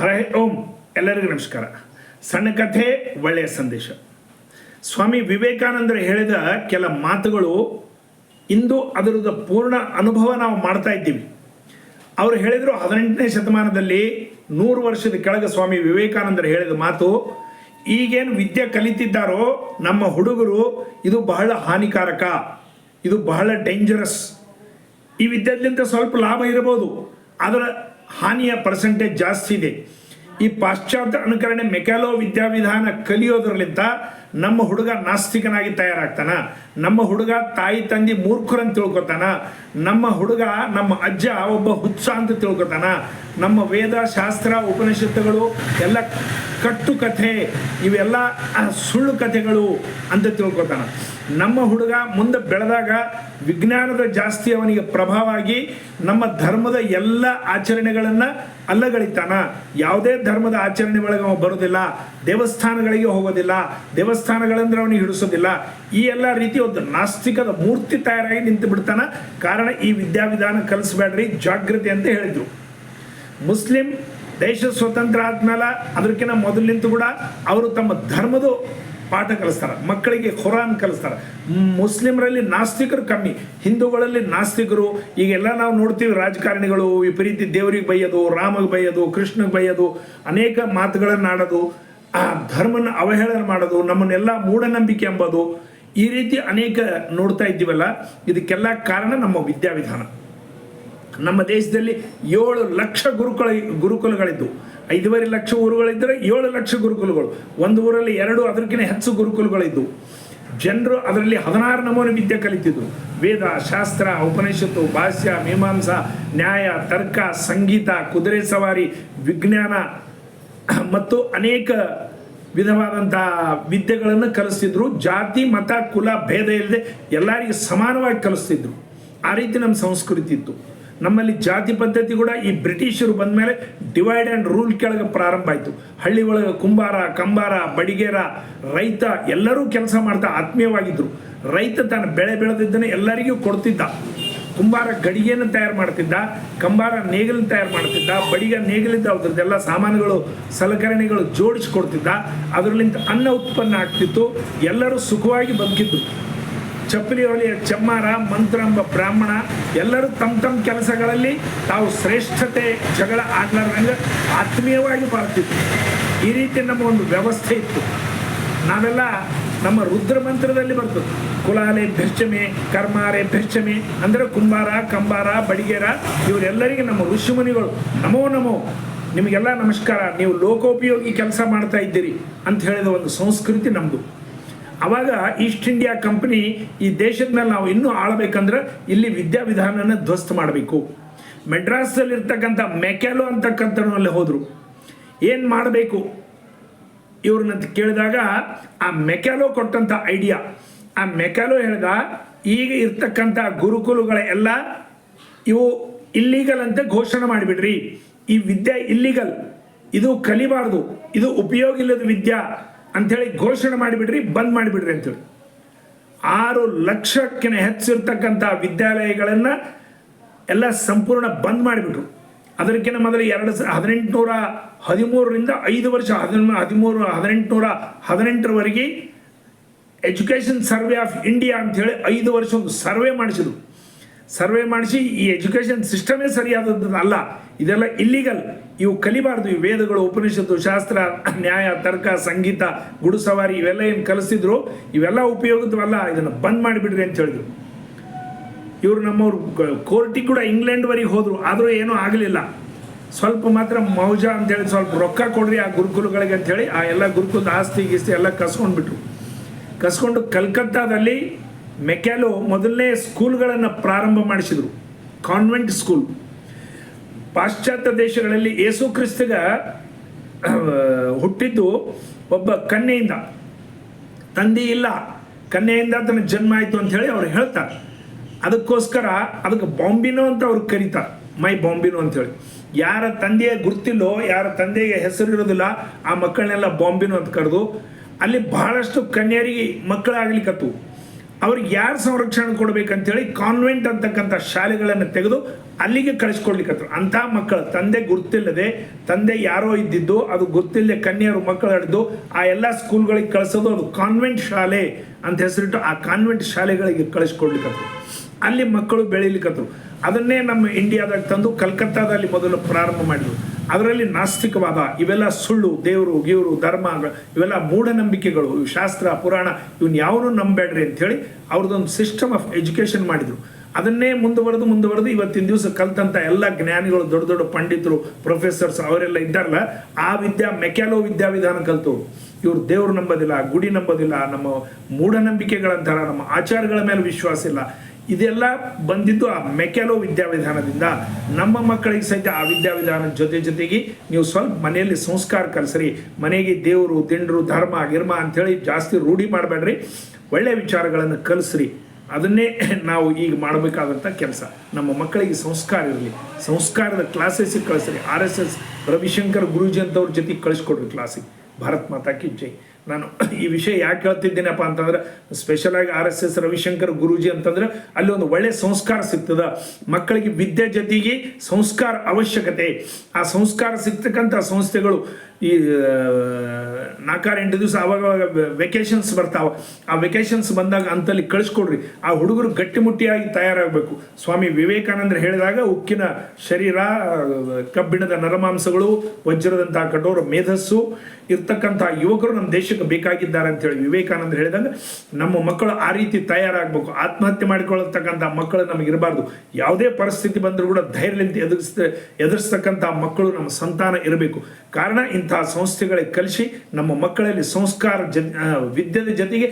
ಹರೇ ಓಂ. ಎಲ್ಲರಿಗೂ ನಮಸ್ಕಾರ. ಸಣ್ಣ ಕಥೆ, ಒಳ್ಳೆಯ ಸಂದೇಶ. ಸ್ವಾಮಿ ವಿವೇಕಾನಂದರು ಹೇಳಿದ ಕೆಲ ಮಾತುಗಳು ಇಂದು ಅದರದ ಪೂರ್ಣ ಅನುಭವ ನಾವು ಮಾಡ್ತಾ ಇದ್ದೀವಿ. ಅವರು ಹೇಳಿದರು 18ನೇ ಶತಮಾನದಲ್ಲಿ 100 ವರ್ಷದ ಕೆಳಗೆ ಸ್ವಾಮಿ ವಿವೇಕಾನಂದರು ಹೇಳಿದ ಮಾತು, ಈಗೇನು ವಿದ್ಯೆ ಕಲಿತಿದ್ದಾರೋ ನಮ್ಮ ಹುಡುಗರು, ಇದು ಬಹಳ ಹಾನಿಕಾರಕ, ಇದು ಬಹಳ ಡೇಂಜರಸ್. ಈ ವಿದ್ಯೆಯಿಂದ ಸ್ವಲ್ಪ ಲಾಭ ಇರಬಹುದು, ಅದರ ಹಾನಿಯ ಪರ್ಸೆಂಟೇಜ್ ಜಾಸ್ತಿ ಇದೆ. ಈ ಪಾಶ್ಚಾತ್ಯ ಅನುಕರಣೆ ಮೆಕ್ಯಾಲೋ ವಿದ್ಯಾವಿಧಾನ ಕಲಿಯೋದ್ರಲ್ಲಿಂದ ನಮ್ಮ ಹುಡುಗ ನಾಸ್ತಿಕನಾಗಿ ತಯಾರಾಗ್ತಾನ, ನಮ್ಮ ಹುಡುಗ ತಾಯಿ ತಂದೆ ಮೂರ್ಖರಂತ ತಿಳ್ಕೊತಾನ, ನಮ್ಮ ಹುಡುಗ ನಮ್ಮ ಅಜ್ಜ ಒಬ್ಬ ಹುಚ್ಚ ಅಂತ ತಿಳ್ಕೊತಾನ, ನಮ್ಮ ವೇದ ಶಾಸ್ತ್ರ ಉಪನಿಷತ್ತುಗಳು ಎಲ್ಲ ಕಟ್ಟು ಕಥೆ, ಇವೆಲ್ಲ ಸುಳ್ಳು ಕಥೆಗಳು ಅಂತ ತಿಳ್ಕೊತಾನ. ನಮ್ಮ ಹುಡುಗ ಮುಂದೆ ಬೆಳೆದಾಗ ವಿಜ್ಞಾನದ ಜಾಸ್ತಿ ಅವನಿಗೆ ಪ್ರಭಾವ ಆಗಿ ನಮ್ಮ ಧರ್ಮದ ಎಲ್ಲ ಆಚರಣೆಗಳನ್ನು ಅಲ್ಲಗಳಿತಾನ. ಯಾವುದೇ ಧರ್ಮದ ಆಚರಣೆ ಒಳಗೆ ಅವ ಬರೋದಿಲ್ಲ, ದೇವಸ್ಥಾನಗಳಿಗೆ ಹೋಗೋದಿಲ್ಲ, ದೇವಸ್ಥಾನಗಳಂದ್ರೆ ಅವನಿಗೆ ಹಿಡಿಸೋದಿಲ್ಲ. ಈ ಎಲ್ಲ ರೀತಿ ಒಂದು ನಾಸ್ತಿಕದ ಮೂರ್ತಿ ತಯಾರಾಗಿ ನಿಂತು ಬಿಡ್ತಾನ. ಕಾರಣ ಈ ವಿದ್ಯಾವಿಧಾನ ಕಲಿಸ್ಬೇಡ್ರಿ, ಜಾಗೃತಿ ಅಂತ ಹೇಳಿದ್ರು. ಮುಸ್ಲಿಂ ದೇಶ ಸ್ವತಂತ್ರ ಆದ್ಮೇಲೆ ಅದಕ್ಕಿಂತ ಮೊದಲಿನಿಂದ ಕೂಡ ಅವರು ತಮ್ಮ ಧರ್ಮದ ಪಾಠ ಕಲಿಸ್ತಾರೆ, ಮಕ್ಕಳಿಗೆ ಖುರಾನ್ ಕಲಿಸ್ತಾರೆ. ಮುಸ್ಲಿಮರಲ್ಲಿ ನಾಸ್ತಿಕರು ಕಮ್ಮಿ, ಹಿಂದೂಗಳಲ್ಲಿ ನಾಸ್ತಿಕರು. ಈಗೆಲ್ಲ ನಾವು ನೋಡ್ತೀವಿ, ರಾಜಕಾರಣಿಗಳು ವಿಪರೀತ ದೇವರಿಗೆ ಬೈಯೋದು, ರಾಮಗೆ ಬೈಯೋದು, ಕೃಷ್ಣಗೆ ಬೈಯೋದು, ಅನೇಕ ಮಾತುಗಳನ್ನು ಆಡೋದು, ಆ ಧರ್ಮನ ಅವಹೇಳನ ಮಾಡೋದು, ನಮ್ಮನ್ನೆಲ್ಲ ಮೂಢನಂಬಿಕೆ ಎಂಬುದು, ಈ ರೀತಿ ಅನೇಕ ನೋಡ್ತಾ ಇದ್ದೀವಲ್ಲ. ಇದಕ್ಕೆಲ್ಲ ಕಾರಣ ನಮ್ಮ ವಿದ್ಯಾವಿಧಾನ. ನಮ್ಮ ದೇಶದಲ್ಲಿ 7 ಲಕ್ಷ ಗುರುಕುಲಗಳಿದ್ದು, 5.5 ಲಕ್ಷ ಊರುಗಳಿದ್ದರೆ 7 ಲಕ್ಷ ಗುರುಕುಲಗಳು. ಒಂದು ಊರಲ್ಲಿ 2 ಅದಕ್ಕಿಂತ ಹೆಚ್ಚು ಗುರುಕುಲಗಳಿದ್ದು. ಜನರು ಅದರಲ್ಲಿ 16 ನಮೂನೆ ವಿದ್ಯೆ ಕಲಿತಿದ್ರು. ವೇದ ಶಾಸ್ತ್ರ ಉಪನಿಷತ್ತು, ಭಾಷ್ಯ, ಮೀಮಾಂಸಾ, ನ್ಯಾಯ, ತರ್ಕ, ಸಂಗೀತ, ಕುದುರೆ ಸವಾರಿ, ವಿಜ್ಞಾನ ಮತ್ತು ಅನೇಕ ವಿಧವಾದಂಥ ವಿದ್ಯೆಗಳನ್ನು ಕಲಿಸ್ತಿದ್ರು. ಜಾತಿ ಮತ ಕುಲ ಭೇದ ಇಲ್ಲದೆ ಎಲ್ಲರಿಗೂ ಸಮಾನವಾಗಿ ಕಲಿಸ್ತಿದ್ರು. ಆ ರೀತಿ ನಮ್ಮ ಸಂಸ್ಕೃತಿ ಇತ್ತು. ನಮ್ಮಲ್ಲಿ ಜಾತಿ ಪದ್ಧತಿ ಕೂಡ ಈ ಬ್ರಿಟಿಷರು ಬಂದ ಮೇಲೆ ಡಿವೈಡ್ ಆ್ಯಂಡ್ ರೂಲ್ ಕೆಳಗೆ ಪ್ರಾರಂಭ ಆಯಿತು. ಹಳ್ಳಿ ಒಳಗೆ ಕುಂಬಾರ, ಕಂಬಾರ, ಬಡಿಗೇರ, ರೈತ ಎಲ್ಲರೂ ಕೆಲಸ ಮಾಡ್ತಾ ಆತ್ಮೀಯವಾಗಿದ್ದರು. ರೈತ ತನ್ನ ಬೆಳೆ ಬೆಳೆದಿದ್ದನ್ನು ಎಲ್ಲರಿಗೂ ಕೊಡ್ತಿದ್ದ. ಕುಂಬಾರ ಗಡಿಗೆಯನ್ನು ತಯಾರು ಮಾಡ್ತಿದ್ದ, ಕಂಬಾರ ನೇಗಿಲನ್ನು ತಯಾರು ಮಾಡ್ತಿದ್ದ, ಬಡಿಗ ನೇಗಿಲಿದ್ದ ಅದ್ರದ್ದೆಲ್ಲ ಸಾಮಾನುಗಳು ಸಲಕರಣೆಗಳು ಜೋಡಿಸ್ಕೊಡ್ತಿದ್ದ. ಅದರಲ್ಲಿಂದ ಅನ್ನ ಉತ್ಪನ್ನ ಆಗ್ತಿತ್ತು. ಎಲ್ಲರೂ ಸುಖವಾಗಿ ಬದುಕಿದ್ದು. ಚಪ್ಪಲಿ ಹೊಲಿಯ ಚಮ್ಮಾರ, ಮಂತ್ರ ಎಂಬ ಬ್ರಾಹ್ಮಣ ಎಲ್ಲರೂ ತಮ್ಮ ಕೆಲಸಗಳಲ್ಲಿ ತಾವು ಶ್ರೇಷ್ಠತೆ ಜಗಳ ಆಡ್ಲಾರ್ದಂಗೆ ಆತ್ಮೀಯವಾಗಿ ಬಾಳ್ತಿತ್ತು. ಈ ರೀತಿ ನಮ್ಮ ಒಂದು ವ್ಯವಸ್ಥೆ ಇತ್ತು. ನಾವೆಲ್ಲ ನಮ್ಮ ರುದ್ರ ಮಂತ್ರದಲ್ಲಿ ಬರ್ತದೆ, ಕುಲಾಲೆ ಭೆರ್ಚಮೆ ಕರ್ಮಾರೆ ಭೆರ್ಚಮೆ ಅಂದರೆ ಕುಂಬಾರ, ಕಂಬಾರ, ಬಡಿಗೇರ ಇವರೆಲ್ಲರಿಗೆ ನಮ್ಮ ಋಷಿಮುನಿಗಳು ನಮೋ ನಮೋ, ನಿಮಗೆಲ್ಲ ನಮಸ್ಕಾರ, ನೀವು ಲೋಕೋಪಯೋಗಿ ಕೆಲಸ ಮಾಡ್ತಾ ಇದ್ದೀರಿ ಅಂತ ಹೇಳಿದ ಒಂದು ಸಂಸ್ಕೃತಿ ನಮ್ಮದು. ಆವಾಗ ಈಸ್ಟ್ ಇಂಡಿಯಾ ಕಂಪನಿ ಈ ದೇಶದ ಮೇಲೆ ನಾವು ಇನ್ನೂ ಆಳಬೇಕಂದ್ರೆ ಇಲ್ಲಿ ವಿದ್ಯಾವಿಧಾನನ ಧ್ವಸ್ತ ಮಾಡಬೇಕು. ಮೆಡ್ರಾಸಲ್ಲಿರ್ತಕ್ಕಂಥ ಮೆಕ್ಯಾಲೋ ಅಂತಕ್ಕಂಥಲ್ಲಿ ಹೋದರು. ಏನು ಮಾಡಬೇಕು ಇವ್ರನ್ನ ಕೇಳಿದಾಗ ಆ ಮೆಕ್ಯಾಲೋ ಕೊಟ್ಟಂಥ ಐಡಿಯಾ, ಆ ಮೆಕ್ಯಾಲೋ ಹೇಳ್ದ, ಈಗ ಇರ್ತಕ್ಕಂಥ ಗುರುಕುಲಗಳ ಎಲ್ಲ ಇವು ಇಲ್ಲಿಗಲ್ ಅಂತ ಘೋಷಣೆ ಮಾಡಿಬಿಡ್ರಿ. ಈ ವಿದ್ಯೆ ಇಲ್ಲಿಗಲ್, ಇದು ಕಲಿಬಾರ್ದು, ಇದು ಉಪಯೋಗ ಇಲ್ಲದ ವಿದ್ಯಾ ಅಂಥೇಳಿ ಘೋಷಣೆ ಮಾಡಿಬಿಡ್ರಿ, ಬಂದ್ ಮಾಡಿಬಿಡ್ರಿ ಅಂತೇಳಿ 6 ಲಕ್ಷಕ್ಕಿಂತ ಹೆಚ್ಚಿರ್ತಕ್ಕಂಥ ವಿದ್ಯಾಲಯಗಳನ್ನು ಎಲ್ಲ ಸಂಪೂರ್ಣ ಬಂದ್ ಮಾಡಿಬಿಟ್ರು. ಅದಕ್ಕಿಂತ ಮೊದಲು 1813ರಿಂದ 5 ವರ್ಷ 1818ರವರೆಗೆ ಎಜುಕೇಷನ್ ಸರ್ವೆ ಆಫ್ ಇಂಡಿಯಾ ಅಂಥೇಳಿ 5 ವರ್ಷ ಒಂದು ಸರ್ವೆ ಮಾಡಿಸಿದ್ರು. ಸರ್ವೆ ಮಾಡಿಸಿ ಈ ಎಜುಕೇಷನ್ ಸಿಸ್ಟಮೇ ಸರಿಯಾದದ್ದು ಅಲ್ಲ, ಇದೆಲ್ಲ ಇಲ್ಲಿಗಲ್, ಇವು ಕಲಿಬಾರ್ದು. ಈ ವೇದಗಳು, ಉಪನಿಷತ್ತು, ಶಾಸ್ತ್ರ, ನ್ಯಾಯ, ತರ್ಕ, ಸಂಗೀತ, ಗುಡುಸವಾರಿ ಇವೆಲ್ಲ ಏನು ಕಲಿಸ್ತಿದ್ರು ಇವೆಲ್ಲ ಉಪಯೋಗದವಲ್ಲ, ಇದನ್ನು ಬಂದ್ ಮಾಡಿಬಿಡ್ರಿ ಅಂತ ಹೇಳಿದ್ರು. ಇವರು ನಮ್ಮವ್ರು ಕೋರ್ಟಿಗೆ ಕೂಡ ಇಂಗ್ಲೆಂಡ್ವರೆಗೆ ಹೋದರು, ಆದರೂ ಏನೂ ಆಗಲಿಲ್ಲ. ಸ್ವಲ್ಪ ಮಾತ್ರ ಮೌಜಾ ಅಂತೇಳಿ ಸ್ವಲ್ಪ ರೊಕ್ಕ ಕೊಡ್ರಿ ಆ ಗುರುಕುಲಗಳಿಗೆ ಅಂಥೇಳಿ ಆ ಎಲ್ಲ ಗುರುಕುಲದ ಆಸ್ತಿ ಗೀಸ್ತಿ ಎಲ್ಲ ಕಸ್ಕೊಂಡು ಕಲ್ಕತ್ತಾದಲ್ಲಿ ಮೆಕ್ಯಾಲೋ ಮೊದಲನೇ ಸ್ಕೂಲ್ಗಳನ್ನು ಪ್ರಾರಂಭ ಮಾಡಿಸಿದರು, ಕಾನ್ವೆಂಟ್ ಸ್ಕೂಲ್. ಪಾಶ್ಚಾತ್ಯ ದೇಶಗಳಲ್ಲಿ ಯೇಸು ಕ್ರಿಸ್ತಗ ಹುಟ್ಟಿದ್ದು ಒಬ್ಬ ಕನ್ಯೆಯಿಂದ, ತಂದೆ ಇಲ್ಲ, ಕನ್ಯೆಯಿಂದ ತನ್ನ ಜನ್ಮ ಆಯಿತು ಅಂಥೇಳಿ ಅವ್ರು ಹೇಳ್ತಾರೆ. ಅದಕ್ಕೋಸ್ಕರ ಅದಕ್ಕೆ ಬಾಂಬಿನೋ ಅಂತ ಅವ್ರಿಗೆ ಕರೀತಾರೆ, ಮೈ ಬಾಂಬಿನೋ ಅಂಥೇಳಿ. ಯಾರ ತಂದೆಯ ಗುರ್ತಿಲ್ಲೋ, ಯಾರ ತಂದೆಗೆ ಹೆಸರು ಇರೋದಿಲ್ಲ, ಆ ಮಕ್ಕಳನ್ನೆಲ್ಲ ಬಾಂಬಿನೋ ಅಂತ ಕರೆದು ಅಲ್ಲಿ ಬಹಳಷ್ಟು ಕನ್ಯರಿಗೆ ಮಕ್ಕಳಾಗ್ಲಿಕ್ಕತ್ತು. ಅವ್ರಿಗೆ ಯಾರು ಸಂರಕ್ಷಣೆ ಕೊಡ್ಬೇಕಂತೇಳಿ ಕಾನ್ವೆಂಟ್ ಅಂತಕ್ಕಂಥ ಶಾಲೆಗಳನ್ನು ತೆಗೆದು ಅಲ್ಲಿಗೆ ಕಳಿಸ್ಕೊಡ್ಲಿಕ್ಕತ್ರು. ಅಂಥ ಮಕ್ಕಳು ತಂದೆ ಗುರ್ತಿಲ್ಲದೆ, ತಂದೆ ಯಾರೋ ಇದ್ದಿದ್ದು, ಅದು ಗೊತ್ತಿಲ್ಲದೆ ಕನ್ಯರು ಮಕ್ಕಳು ಹಿಡಿದು ಆ ಎಲ್ಲ ಸ್ಕೂಲ್ಗಳಿಗೆ ಕಳಿಸೋದು, ಅದು ಕಾನ್ವೆಂಟ್ ಶಾಲೆ ಅಂತ ಹೆಸರಿಟ್ಟು ಆ ಕಾನ್ವೆಂಟ್ ಶಾಲೆಗಳಿಗೆ ಕಳಿಸ್ಕೊಡ್ಲಿಕ್ಕತ್ರು. ಅಲ್ಲಿ ಮಕ್ಕಳು ಬೆಳೀಲಿಕ್ಕತ್ರು. ಅದನ್ನೇ ನಮ್ಮ ಇಂಡಿಯಾದಾಗ ತಂದು ಕಲ್ಕತ್ತಾದಲ್ಲಿ ಮೊದಲು ಪ್ರಾರಂಭ ಮಾಡಿದ್ರು. ಅದರಲ್ಲಿ ನಾಸ್ತಿಕವಾದ, ಇವೆಲ್ಲ ಸುಳ್ಳು, ದೇವರು ಗೀವರು ಧರ್ಮ, ಇವೆಲ್ಲ ಮೂಢನಂಬಿಕೆಗಳು, ಶಾಸ್ತ್ರ ಪುರಾಣ ಇವನ್ನ ಯಾವನು ನಂಬೇಡ್ರಿ ಅಂಥೇಳಿ ಅವ್ರದ್ದೊಂದು ಸಿಸ್ಟಮ್ ಆಫ್ ಎಜುಕೇಷನ್ ಮಾಡಿದರು. ಅದನ್ನೇ ಮುಂದುವರೆದು ಇವತ್ತಿನ ದಿವಸ ಕಲ್ತಂಥ ಎಲ್ಲ ಜ್ಞಾನಿಗಳು, ದೊಡ್ಡ ದೊಡ್ಡ ಪಂಡಿತರು, ಪ್ರೊಫೆಸರ್ಸ್ ಅವರೆಲ್ಲ ಇದ್ದಾರಲ್ಲ, ಆ ಮೆಕ್ಯಾಲೋ ವಿದ್ಯಾವಿಧಾನ ಕಲ್ತವ್ರು. ಇವರು ದೇವರು ನಂಬೋದಿಲ್ಲ, ಗುಡಿ ನಂಬೋದಿಲ್ಲ, ನಮ್ಮ ಮೂಢನಂಬಿಕೆಗಳಂತಾರ, ನಮ್ಮ ಆಚಾರಗಳ ಮೇಲೆ ವಿಶ್ವಾಸ ಇಲ್ಲ. ಇದೆಲ್ಲ ಬಂದಿದ್ದು ಆ ಮೆಕ್ಯಾಲೋ ವಿದ್ಯಾವಿಧಾನದಿಂದ. ನಮ್ಮ ಮಕ್ಕಳಿಗೆ ಸಹಿತ ಆ ವಿದ್ಯಾವಿಧಾನದ ಜೊತೆಗೆ ನೀವು ಸ್ವಲ್ಪ ಮನೆಯಲ್ಲಿ ಸಂಸ್ಕಾರ ಕಲಿಸ್ರಿ. ಮನೆಗೆ ದೇವರು ದಿಂಡ್ರು ಧರ್ಮ ಗಿರ್ಮ ಅಂಥೇಳಿ ಜಾಸ್ತಿ ರೂಢಿ ಮಾಡಬೇಡ್ರಿ, ಒಳ್ಳೆಯ ವಿಚಾರಗಳನ್ನು ಕಲಿಸ್ರಿ. ಅದನ್ನೇ ನಾವು ಈಗ ಮಾಡಬೇಕಾದಂಥ ಕೆಲಸ. ನಮ್ಮ ಮಕ್ಕಳಿಗೆ ಸಂಸ್ಕಾರ ಇರಲಿ, ಸಂಸ್ಕಾರದ ಕ್ಲಾಸಸ್ಸಿಗೆ ಕಳಿಸ್ರಿ. RSS ರವಿಶಂಕರ್ ಗುರೂಜಿ ಅಂತವ್ರ ಜೊತೆಗೆ ಕಳಿಸ್ಕೊಡ್ರಿ ಕ್ಲಾಸಿಗೆ. ಭಾರತ್ ಮಾತಾ ಕಿ ಜೈ. ನಾನು ಈ ವಿಷಯ ಯಾಕೆ ಹೇಳ್ತಿದ್ದೀನಪ್ಪ ಅಂತಂದ್ರೆ, ಸ್ಪೆಷಲಾಗಿ RSS ರವಿಶಂಕರ್ ಗುರೂಜಿ ಅಂತಂದ್ರೆ ಅಲ್ಲಿ ಒಂದು ಒಳ್ಳೆ ಸಂಸ್ಕಾರ ಸಿಗ್ತದ. ಮಕ್ಕಳಿಗೆ ವಿದ್ಯೆ ಜೊತೆಗೆ ಸಂಸ್ಕಾರ ಅವಶ್ಯಕತೆ. ಆ ಸಂಸ್ಕಾರ ಸಿಗ್ತಕ್ಕಂಥ ಸಂಸ್ಥೆಗಳು ಈ 4-8 ದಿವಸ ಅವಾಗ ವೆಕೇಶನ್ಸ್ ಬರ್ತಾವ. ಆ ವೆಕೇಶನ್ಸ್ ಬಂದಾಗ ಅಂತಲ್ಲಿ ಕಳಿಸ್ಕೊಡ್ರಿ. ಆ ಹುಡುಗರು ಗಟ್ಟಿಮುಟ್ಟಿಯಾಗಿ ತಯಾರಾಗಬೇಕು. ಸ್ವಾಮಿ ವಿವೇಕಾನಂದರು ಹೇಳಿದಾಗ ಉಕ್ಕಿನ ಶರೀರ, ಕಬ್ಬಿಣದ ನರಮಾಂಸಗಳು, ವಜ್ರದಂತಹ ಕಠೋರ ಮೇಧಸ್ಸು ಇರ್ತಕ್ಕಂಥ ಯುವಕರು ನಮ್ಮ ದೇಶಕ್ಕೆ ಬೇಕಾಗಿದ್ದಾರೆ ಅಂತೇಳಿ ವಿವೇಕಾನಂದರು ಹೇಳಿದಾಗ ನಮ್ಮ ಮಕ್ಕಳು ಆ ರೀತಿ ತಯಾರಾಗಬೇಕು. ಆತ್ಮಹತ್ಯೆ ಮಾಡಿಕೊಳ್ಳತಕ್ಕಂಥ ಮಕ್ಕಳು ನಮಗಿರಬಾರ್ದು. ಯಾವುದೇ ಪರಿಸ್ಥಿತಿ ಬಂದರೂ ಕೂಡ ಧೈರ್ಯದಿಂದ ಎದುರಿಸ್ತಕ್ಕಂಥ ಮಕ್ಕಳು ನಮ್ಮ ಸಂತಾನ ಇರಬೇಕು. ಕಾರಣ ಇಂತಹ ಸಂಸ್ಥೆಗಳಿಗೆ ಕಲಿಸಿ ನಮ್ಮ ಮಕ್ಕಳಲ್ಲಿ ಸಂಸ್ಕಾರ ವಿದ್ಯೆಯ ಜೊತೆಗೆ